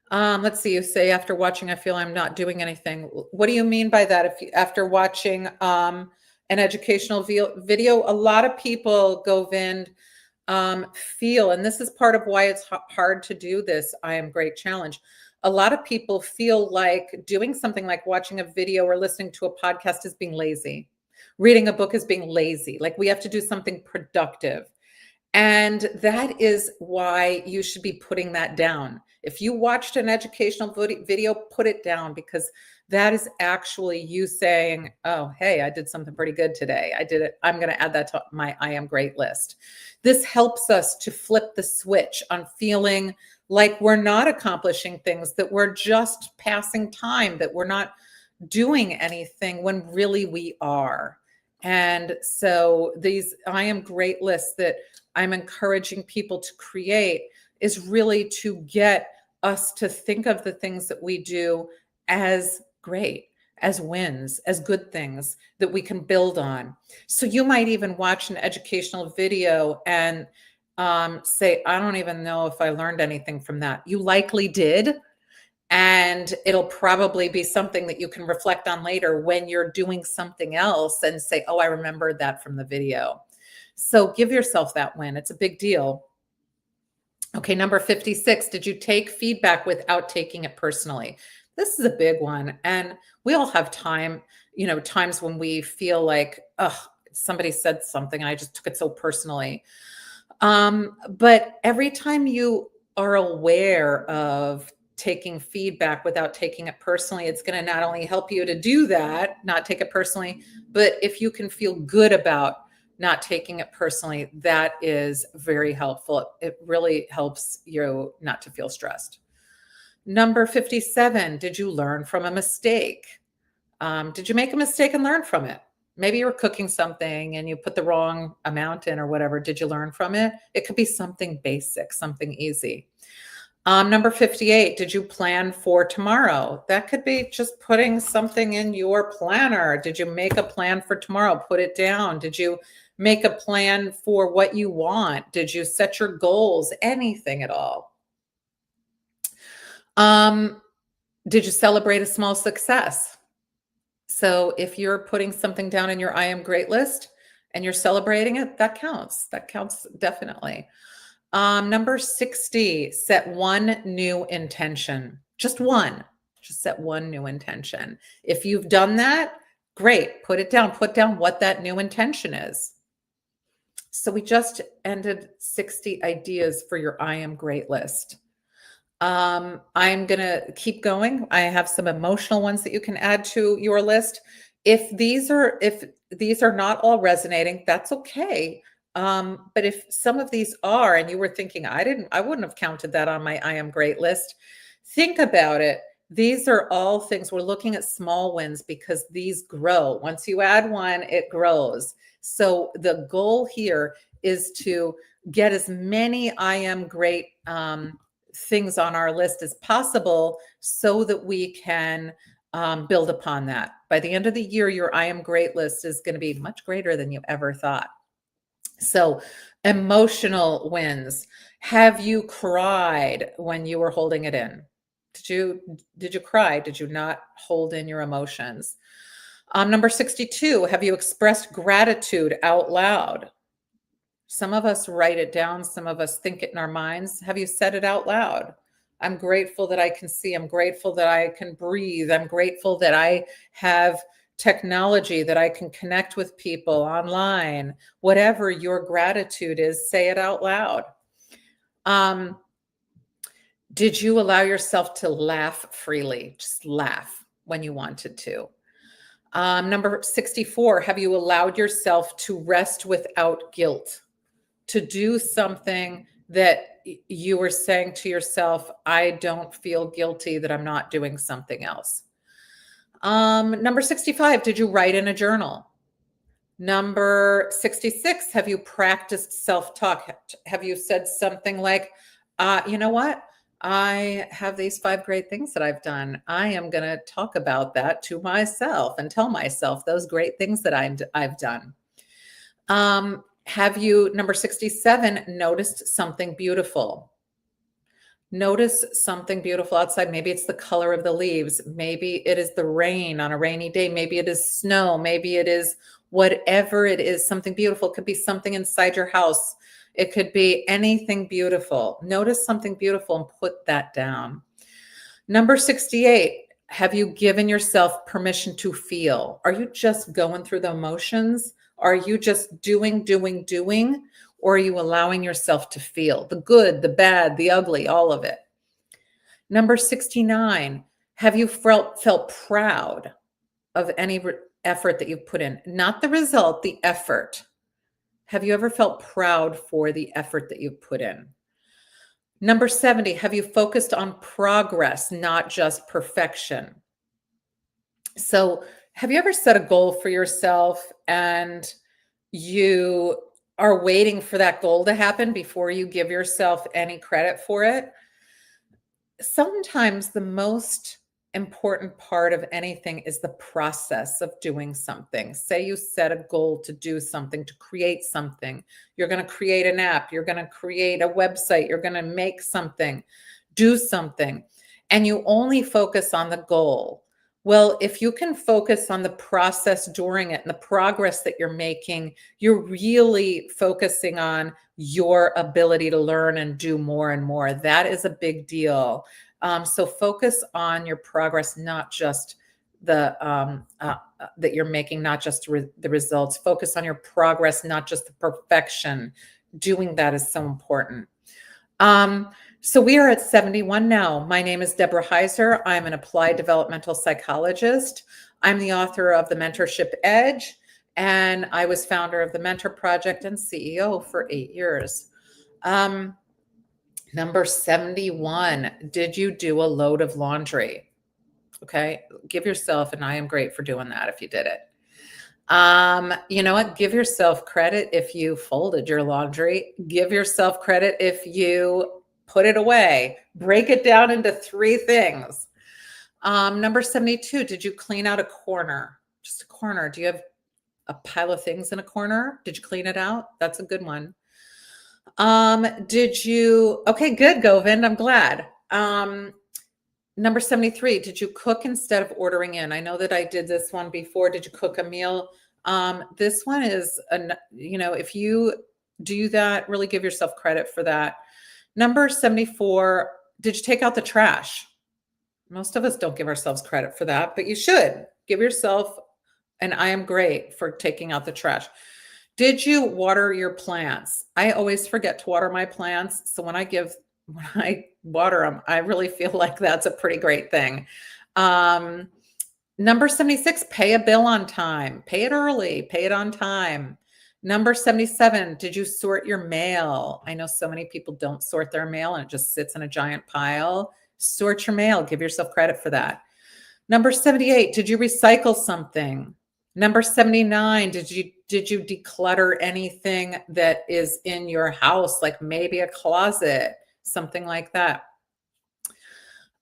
Let's see, you say, after watching, I feel I'm not doing anything. What do you mean by that? After watching an educational video, a lot of people, Govind, feel, and this is part of why it's hard to do this I Am Great Challenge. A lot of people feel like doing something like watching a video or listening to a podcast is being lazy. Reading a book is being lazy. Like we have to do something productive. And that is why you should be putting that down. If you watched an educational video, put it down, because that is actually you saying, oh, hey, I did something pretty good today. I did it. I'm going to add that to my I Am Great list. This helps us to flip the switch on feeling like we're not accomplishing things, that we're just passing time, that we're not doing anything when really we are. And so these I am great lists that I'm encouraging people to create is really to get us to think of the things that we do as great, as wins, as good things that we can build on. So you might even watch an educational video and say, I don't even know if I learned anything from that. You likely did. And it'll probably be something that you can reflect on later when you're doing something else and say, oh, I remembered that from the video. So give yourself that win. It's a big deal. Okay, number 56, did you take feedback without taking it personally? This is a big one. And we all have times when we feel like, oh, somebody said something and I just took it so personally. But every time you are aware of taking feedback without taking it personally, it's going to not only help you to do that, not take it personally, but if you can feel good about not taking it personally, that is very helpful. It really helps you not to feel stressed. Number 57, did you learn from a mistake? Did you make a mistake and learn from it? Maybe you were cooking something and you put the wrong amount in or whatever. Did you learn from it? It could be something basic, something easy. Number 58, did you plan for tomorrow? That could be just putting something in your planner. Did you make a plan for tomorrow? Put it down. Did you make a plan for what you want? Did you set your goals? Anything at all. Did you celebrate a small success? So if you're putting something down in your I am great list and you're celebrating it, that counts. That counts definitely. Number 60, set one new intention. Just one. Just set one new intention. If you've done that, great. Put it down. Put down what that new intention is. So we just ended 60 ideas for your I am great list. I'm going to keep going. I have some emotional ones that you can add to your list. If these are not all resonating, that's okay. But if some of these are, and you were thinking, I wouldn't have counted that on my I am great list. Think about it. These are all things we're looking at small wins because these grow. Once you add one, it grows. So the goal here is to get as many I am great things on our list as possible so that we can build upon that. By the end of the year, your I am great list is going to be much greater than you ever thought. So emotional wins. Have you cried when you were holding it in? Did you cry? Did you not hold in your emotions? Number 62, have you expressed gratitude out loud? Some of us write it down. Some of us think it in our minds. Have you said it out loud? I'm grateful that I can see. I'm grateful that I can breathe. I'm grateful that I have technology, that I can connect with people online. Whatever your gratitude is, say it out loud. Did you allow yourself to laugh freely? Just laugh when you wanted to. Number 64, have you allowed yourself to rest without guilt? To do something that you were saying to yourself, I don't feel guilty that I'm not doing something else. Number 65, did you write in a journal? Number 66, have you practiced self-talk? Have you said something like, you know what? I have these 5 great things that I've done. I am going to talk about that to myself and tell myself those great things that I've done. Have you, number 67, noticed something beautiful? Notice something beautiful outside. Maybe it's the color of the leaves. Maybe it is the rain on a rainy day. Maybe it is snow. Maybe it is whatever it is, something beautiful. It could be something inside your house. It could be anything beautiful. Notice something beautiful and put that down. Number 68, have you given yourself permission to feel? Are you just going through the emotions? Are you just doing? Or are you allowing yourself to feel the good, the bad, the ugly, all of it? Number 69, have you felt proud of any effort that you've put in? Not the result, the effort. Have you ever felt proud for the effort that you've put in? Number 70, have you focused on progress, not just perfection? So Have you ever set a goal for yourself and you are waiting for that goal to happen before you give yourself any credit for it? Sometimes the most important part of anything is the process of doing something. Say you set a goal to do something, to create something. You're going to create an app, you're going to create a website, you're going to make something, do something, and you only focus on the goal. Well, if you can focus on the process during it and the progress that you're making, you're really focusing on your ability to learn and do more and more. That is a big deal. So focus on your progress, not just the that you're making, not just the results. Focus on your progress, not just the perfection. Doing that is so important. So we are at 71 now. My name is Deborah Heiser. I'm an applied developmental psychologist. I'm the author of The Mentorship Edge, and I was founder of the Mentor Project and CEO for 8 years. Number 71, did you do a load of laundry? Okay, give yourself an I am great for doing that if you did it. You know what? Give yourself credit if you folded your laundry. Give yourself credit if you put it away. Break it down into 3 things. Number 72, did you clean out a corner? Just a corner. Do you have a pile of things in a corner? Did you clean it out? That's a good one. Okay, good, Govind. I'm glad. Number 73, did you cook instead of ordering in? I know that I did this one before. Did you cook a meal? This one is, if you do that, really give yourself credit for that. Number 74, did you take out the trash? Most of us don't give ourselves credit for that, but you should. Give yourself an I am great for taking out the trash. Did you water your plants? I always forget to water my plants. So when I water them, I really feel like that's a pretty great thing. Number 76, pay a bill on time. Pay it early, pay it on time. Number 77, did you sort your mail? I know so many people don't sort their mail and it just sits in a giant pile. Sort your mail. Give yourself credit for that. Number 78, did you recycle something? Number 79, did you declutter anything that is in your house, like maybe a closet, something like that?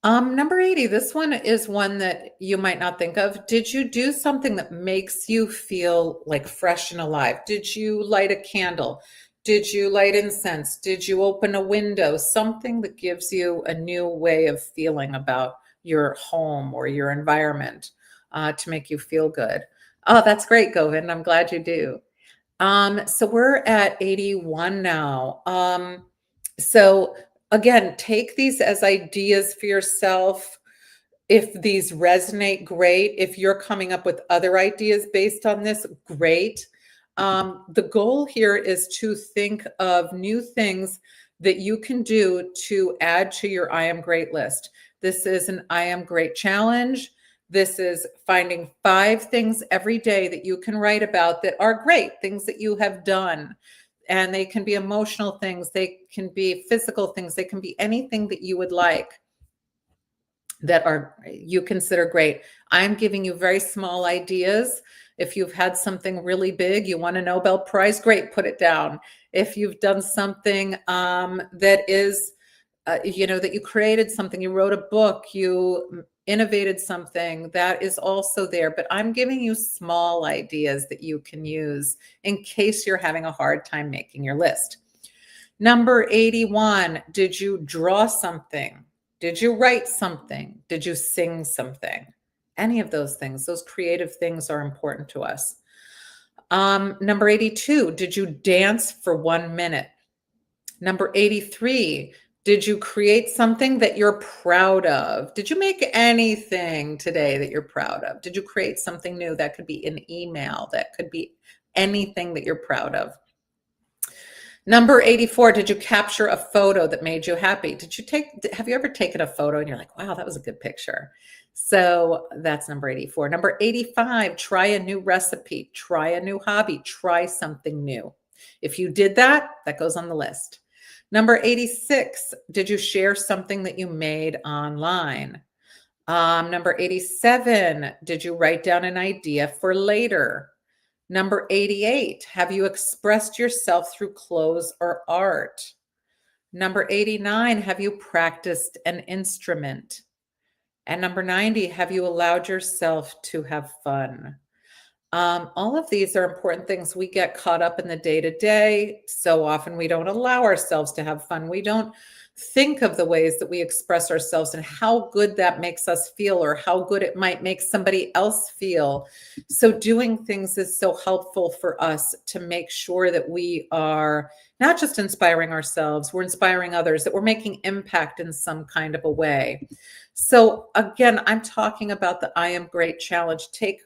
Number 80, this one is one that you might not think of. Did you do something that makes you feel like fresh and alive? Did you light a candle? Did you light incense? Did you open a window? Something that gives you a new way of feeling about your home or your environment to make you feel good. Oh, that's great, Govind. I'm glad you do. So we're at 81 now. So again, take these as ideas for yourself. If these resonate, great. If you're coming up with other ideas based on this, great. The goal here is to think of new things that you can do to add to your I am great list. This is an I am great challenge. This is finding 5 things every day that you can write about that are great, things that you have done. And they can be emotional things. They can be physical things. They can be anything that you would like that you consider great. I'm giving you very small ideas. If you've had something really big, you won a Nobel Prize, great, put it down. If you've done something that is, that you created something, you wrote a book, you innovated something, that is also there. But I'm giving you small ideas that you can use in case you're having a hard time making your list. Number 81, did you draw something? Did you write something? Did you sing something? Any of those things, those creative things are important to us. Number 82, did you dance for 1 minute? Number 83, did you create something that you're proud of? Did you make anything today that you're proud of? Did you create something new? That could be an email. That could be anything that you're proud of. Number 84, did you capture a photo that made you happy? Have you ever taken a photo and you're like, wow, that was a good picture? So that's number 84. Number 85, try a new recipe, try a new hobby, try something new. If you did that, that goes on the list. Number 86, did you share something that you made online? Number 87, did you write down an idea for later? Number 88, have you expressed yourself through clothes or art? Number 89, have you practiced an instrument? And number 90, have you allowed yourself to have fun? All of these are important things. We get caught up in the day to day. So often we don't allow ourselves to have fun. We don't think of the ways that we express ourselves and how good that makes us feel or how good it might make somebody else feel. So doing things is so helpful for us to make sure that we are not just inspiring ourselves, we're inspiring others, that we're making impact in some kind of a way. So again, I'm talking about the I Am Great challenge. Take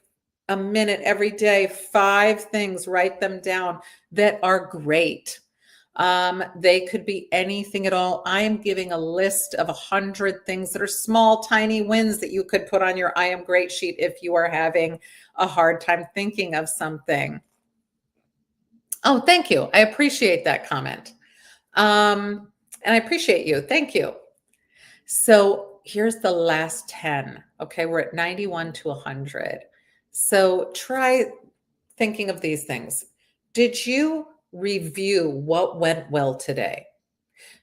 a minute every day, 5 things, write them down that are great. They could be anything at all. I am giving a list of 100 things that are small, tiny wins that you could put on your I Am Great sheet if you are having a hard time thinking of something. Oh, thank you. I appreciate that comment. And I appreciate you. Thank you. So here's the last 10. Okay, we're at 91 to 100. So try thinking of these things. Did you review what went well today?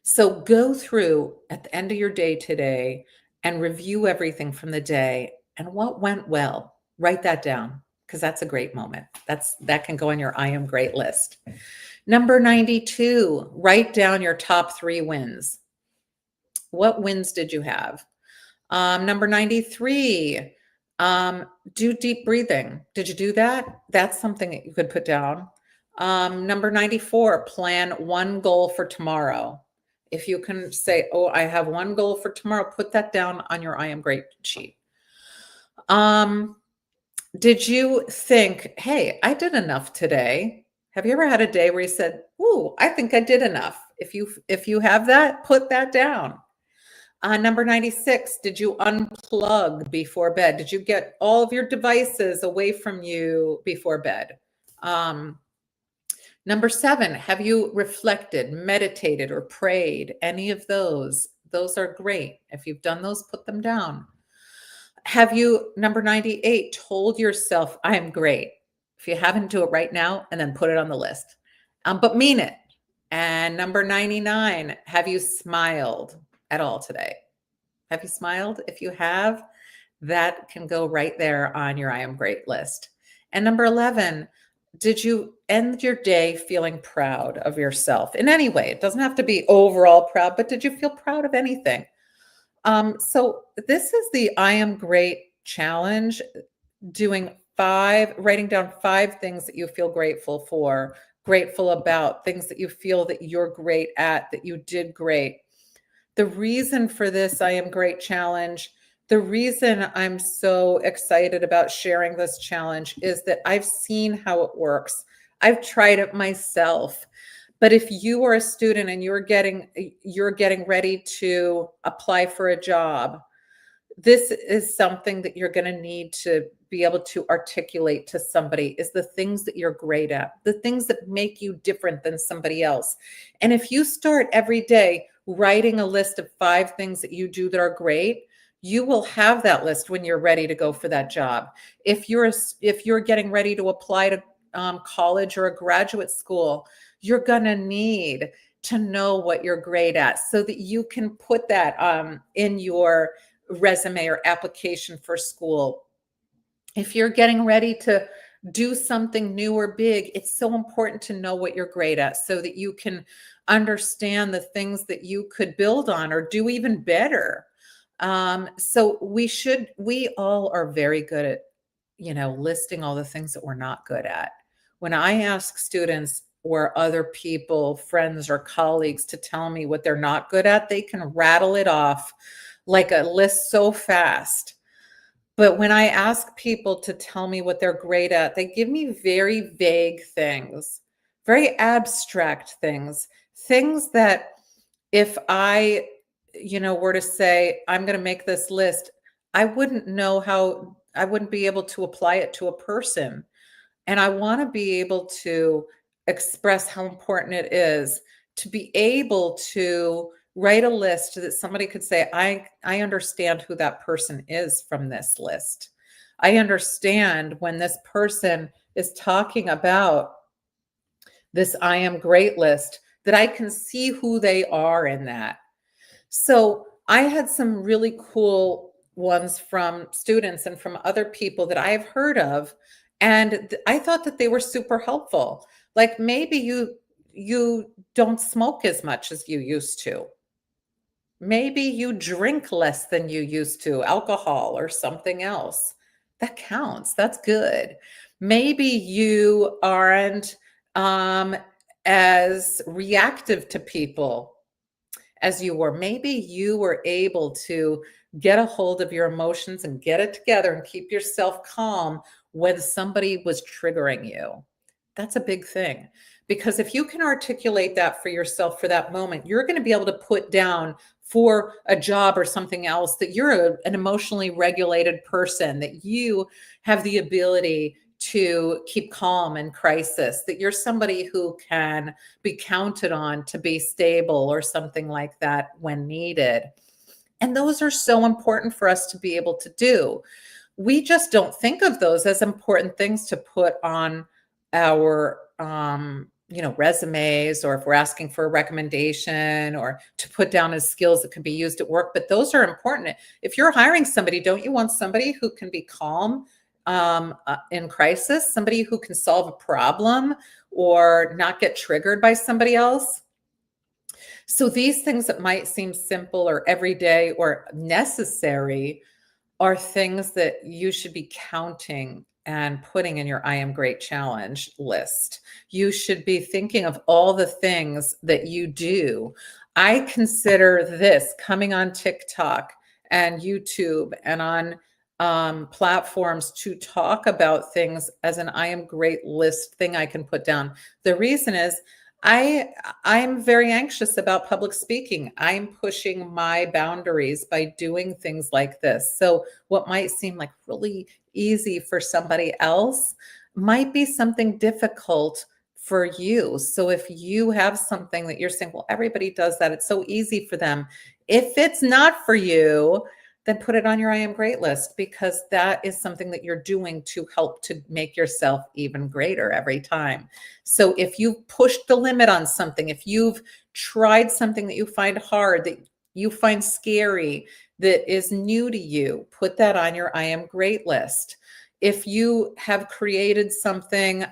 So go through at the end of your day today and review everything from the day and what went well. Write that down because that's a great moment. That can go on your I am great list. Number 92, write down your top 3 wins. What wins did you have? Number 93, do deep breathing. Did you do that? That's something that you could put down. Number 94, plan one goal for tomorrow. If you can say, oh, I have one goal for tomorrow, put that down on your I am great sheet. Did you think, hey, I did enough today? Have you ever had a day where you said, ooh, I think I did enough? If you have that, put that down. Number 96, did you unplug before bed? Did you get all of your devices away from you before bed? Number 7, have you reflected, meditated, or prayed? Any of those? Those are great. If you've done those, put them down. Have you, number 98, told yourself, I am great? If you haven't, do it right now and then put it on the list. But mean it. And number 99, have you smiled at all today? Have you smiled? If you have, that can go right there on your I am great list. And number 11, did you end your day feeling proud of yourself in any way? It doesn't have to be overall proud, but did you feel proud of anything? So this is the I am great challenge, writing down 5 things that you feel grateful for, grateful about, things that you feel that you're great at, that you did great. The reason for this I am great challenge, the reason I'm so excited about sharing this challenge is that I've seen how it works. I've tried it myself. But if you are a student and you're getting ready to apply for a job, this is something that you're going to need to be able to articulate to somebody, is the things that you're great at, the things that make you different than somebody else. And if you start every day writing a list of 5 things that you do that are great, you will have that list when you're ready to go for that job. If you're getting ready to apply to college or a graduate school, you're going to need to know what you're great at so that you can put that in your resume or application for school. If you're getting ready to do something new or big, it's so important to know what you're great at so that you can understand the things that you could build on or do even better. So we all are very good at, listing all the things that we're not good at. When I ask students or other people, friends or colleagues, to tell me what they're not good at, they can rattle it off like a list so fast. But when I ask people to tell me what they're great at, they give me very vague things, very abstract things that if I, were to say, I'm going to make this list, I wouldn't be able to apply it to a person. And I want to be able to express how important it is to be able to Write a list that somebody could say, I understand who that person is from this list. I understand when this person is talking about this I am great list, that I can see who they are in that. So I had some really cool ones from students and from other people that I've heard of, and I thought that they were super helpful. Like, maybe you don't smoke as much as you used to. Maybe you drink less than you used to, alcohol or something else. That counts. That's good. Maybe you aren't um, as reactive to people as you were. Maybe you were able to get a hold of your emotions and get it together and keep yourself calm when somebody was triggering you. That's a big thing. Because if you can articulate that for yourself for that moment, you're going to be able to put down for a job or something else that you're an emotionally regulated person, that you have the ability to keep calm in crisis, that you're somebody who can be counted on to be stable or something like that when needed. And those are so important for us to be able to do. We just don't think of those as important things to put on our resumes, or if we're asking for a recommendation, or to put down as skills that can be used at work. But those are important. If you're hiring somebody, don't you want somebody who can be calm in crisis, somebody who can solve a problem or not get triggered by somebody else? So these things that might seem simple or everyday or necessary are things that you should be counting and putting in your I am great challenge list. You should be thinking of all the things that you do. I consider this coming on TikTok and YouTube and on platforms to talk about things as an I am great list thing I can put down. The reason is I'm very anxious about public speaking. I'm pushing my boundaries by doing things like this. So what might seem like really easy for somebody else might be something difficult for you. So if you have something that you're saying, well, everybody does that, it's so easy for them. If it's not for you, then put it on your I am great list, because that is something that you're doing to help to make yourself even greater every time. So if you've pushed the limit on something, if you've tried something that you find hard, that you find scary, that is new to you, put that on your I am great list. If you have created something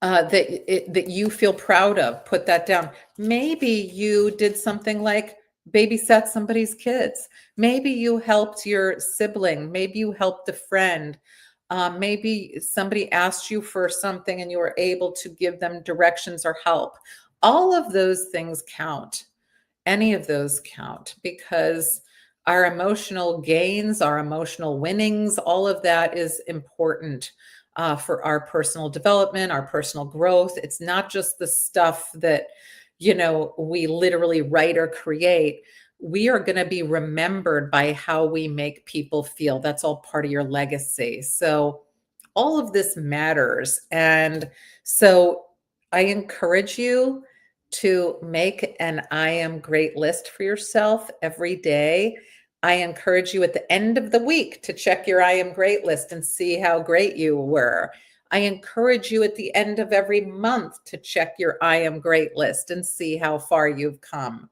that you feel proud of, put that down. Maybe you did something like babysat somebody's kids. Maybe you helped your sibling. Maybe you helped a friend. Maybe somebody asked you for something and you were able to give them directions or help. All of those things count. Any of those count, because our emotional gains, our emotional winnings, all of that is important for our personal development, our personal growth. It's not just the stuff that, we literally write or create. We are going to be remembered by how we make people feel. That's all part of your legacy. So all of this matters. And so I encourage you to make an I am great list for yourself every day. I encourage you at the end of the week to check your I am great list and see how great you were. I encourage you at the end of every month to check your I am great list and see how far you've come.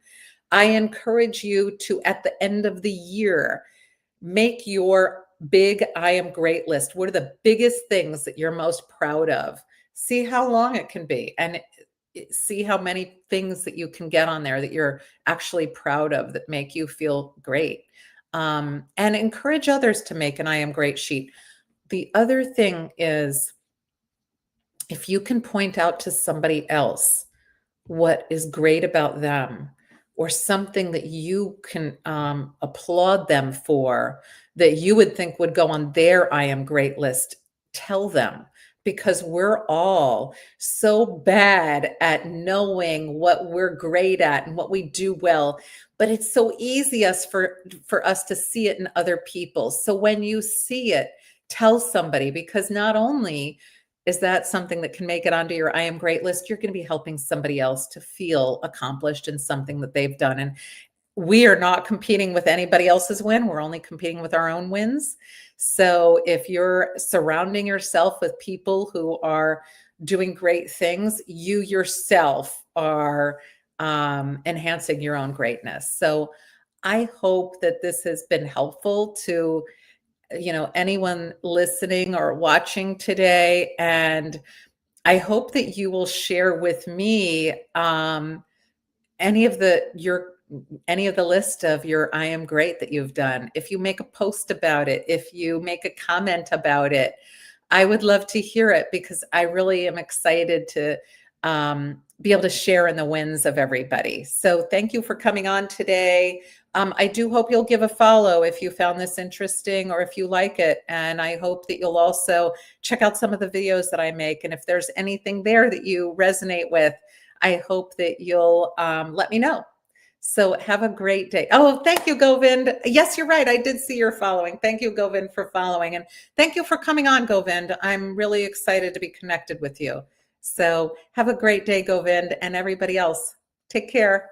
I encourage you to, at the end of the year, make your big I am great list. What are the biggest things that you're most proud of? See how long it can be, and see how many things that you can get on there that you're actually proud of, that make you feel great. And encourage others to make an I am great sheet. The other thing is, if you can point out to somebody else what is great about them, or something that you can applaud them for, that you would think would go on their I am great list, tell them. Because we're all so bad at knowing what we're great at and what we do well, but it's so easy for us to see it in other people. So when you see it, tell somebody, because not only Is that something that can make it onto your I am great list? You're going to be helping somebody else to feel accomplished in something that they've done. And we are not competing with anybody else's win. We're only competing with our own wins. So if you're surrounding yourself with people who are doing great things, you yourself are enhancing your own greatness. So I hope that this has been helpful to anyone listening or watching today, and I hope that you will share with me any of the list of your I am great that you've done. If you make a post about it, if you make a comment about it, I would love to hear it, because I really am excited to be able to share in the wins of everybody. So thank you for coming on today. I do hope you'll give a follow if you found this interesting or if you like it. And I hope that you'll also check out some of the videos that I make. And if there's anything there that you resonate with, I hope that you'll let me know. So have a great day. Oh, thank you, Govind. Yes, you're right. I did see your following. Thank you, Govind, for following. And thank you for coming on, Govind. I'm really excited to be connected with you. So have a great day, Govind, and everybody else. Take care.